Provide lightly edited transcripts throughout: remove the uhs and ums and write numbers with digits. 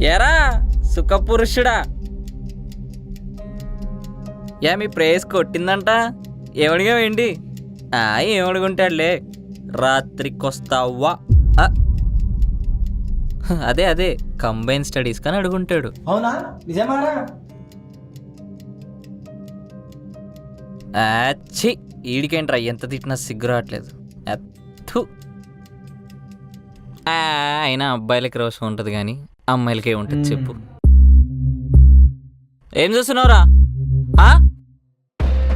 ఎరా సుఖపురుషుడా, మీ ప్రేయస్ కొట్టిందంట. ఏమడిగా ఏంటి? ఏమడుగుంటాడులే. రాత్రికొస్తావా? అదే కంబైన్ స్టడీస్ కానీ అడుగుంటాడు. అవునా? నిజమారా? ఛీ, ఈడికేంట్రా ఎంత తిట్టినా సిగ్గు రావట్లేదు. అయినా అబ్బాయిలకి రోషం ఉంటుంది కానీ అమ్మాయిలకే ఉంటుంది. చెప్పు, ఏం చూస్తున్నావురా?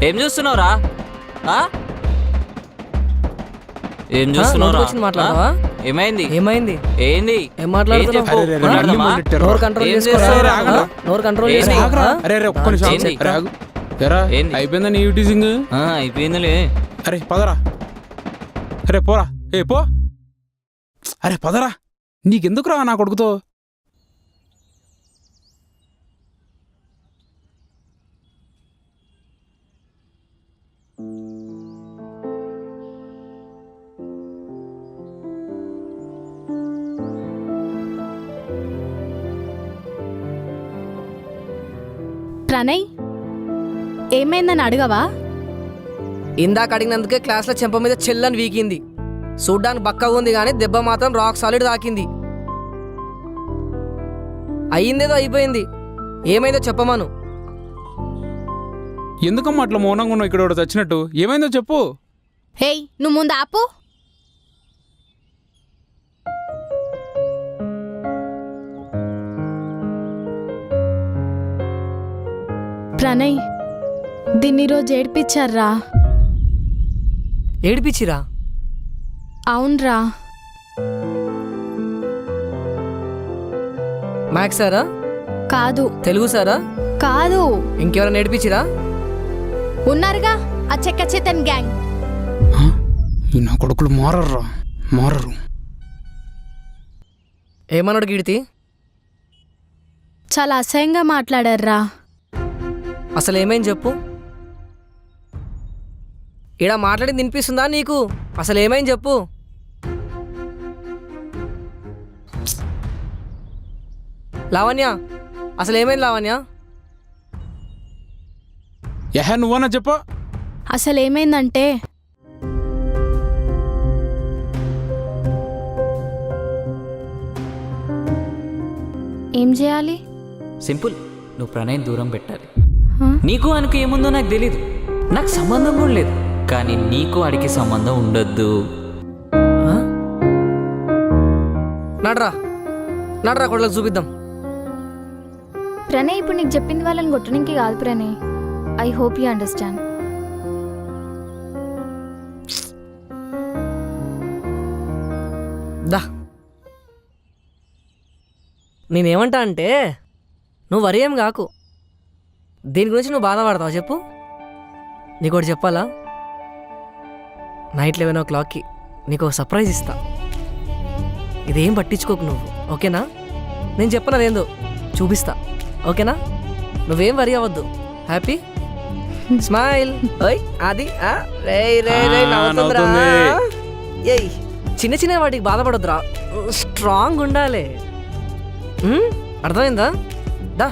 ఏం చూస్తున్నావురా? ఏం చూస్తున్నావురా? ఏమైంది? ఏమైంది? ఏంది? ఏం మాట్లాడుతున్నావు? నోరు కంట్రోల్ అయిపోయిందా నీ టీజింగ్? అయిపోయిందిలే. అరే పదరా, అరే పోరా, పో, అరే పదరా. నీకెందుకురా నా కొడుకుతో? ప్రణయ్, ఏమైందని అడగవా? ఇందాక అడిగినందుకే క్లాస్లో చెంప మీద చెల్లని వీకింది. చూడ్డానికి బక్కగా ఉంది కానీ దెబ్బ మాత్రం రాక్ సాలిడ్ తాకింది. అయ్యిందేదో అయిపోయింది. ఏమైందో చెప్పమాను. ఎందుకమ్మా అట్లా మౌనంగా ఉన్నావు? ఇక్కడ చచ్చినట్టు ఏమైందో చెప్పు. హేయ్, నువ్వు ముందు ఆపు. ప్రణయ్, దీన్ని రోజు ఏడిపించారా? ఏడిపించిరా? అవునరా. మ్యాథ్స్ సారా? కాదు. తెలుగు సారా? కాదు. ఇంకెవరైనా ఏడిపించిరా? ఉన్నారుగా ఆ చెక్క చేతన్ గ్యాంగ్. నా కొడుకులు మారరు. ఏమన్నాడు కీర్తి? చాలా అసహ్యంగా మాట్లాడారా. అసలు ఏమైంది చెప్పు. ఈడ మాట్లాడింది వినిపిస్తుందా నీకు? అసలు ఏమైంది చెప్పు. లావణ్య, అసలు ఏమైంది లావణ్య? నువ్వన్నా చెప్పు. అసలు ఏమైందంటే ఏం చేయాలి? సింపుల్, నువ్వు ప్రణయ్ దూరం పెట్టాలి. నీకు ఆయనకు ఏముందో నాకు తెలీదు, నాకు సంబంధం కూడా లేదు. కానీ నీకు వాడికి సంబంధం ఉండొద్దు. నడరా కొడలకు చూపిద్దాం. ప్రణయ్, ఇప్పుడు నీకు చెప్పింది వాళ్ళని కొట్టడానికి కాదు Pranay. I hope you understand. నేనేమంటా అంటే, నువ్వు వరి ఏం కాకు. దీని గురించి నువ్వు బాధపడతావు చెప్పు. నీకు ఒకటి చెప్పాలా? నైట్ 11 o'clockకి నీకు ఒక సర్ప్రైజ్ ఇస్తా. ఇదేం పట్టించుకోకు నువ్వు, ఓకేనా? నేను చెప్పనదేందో చూపిస్తా, ఓకేనా? నువ్వేం వరి అవ్వద్దు. Happy smile. ఓయ్ అది ఏయ్, చిన్న చిన్న వాటికి బాధపడొద్దురా. స్ట్రాంగ్ ఉండాలి. అర్థమైందా? దా.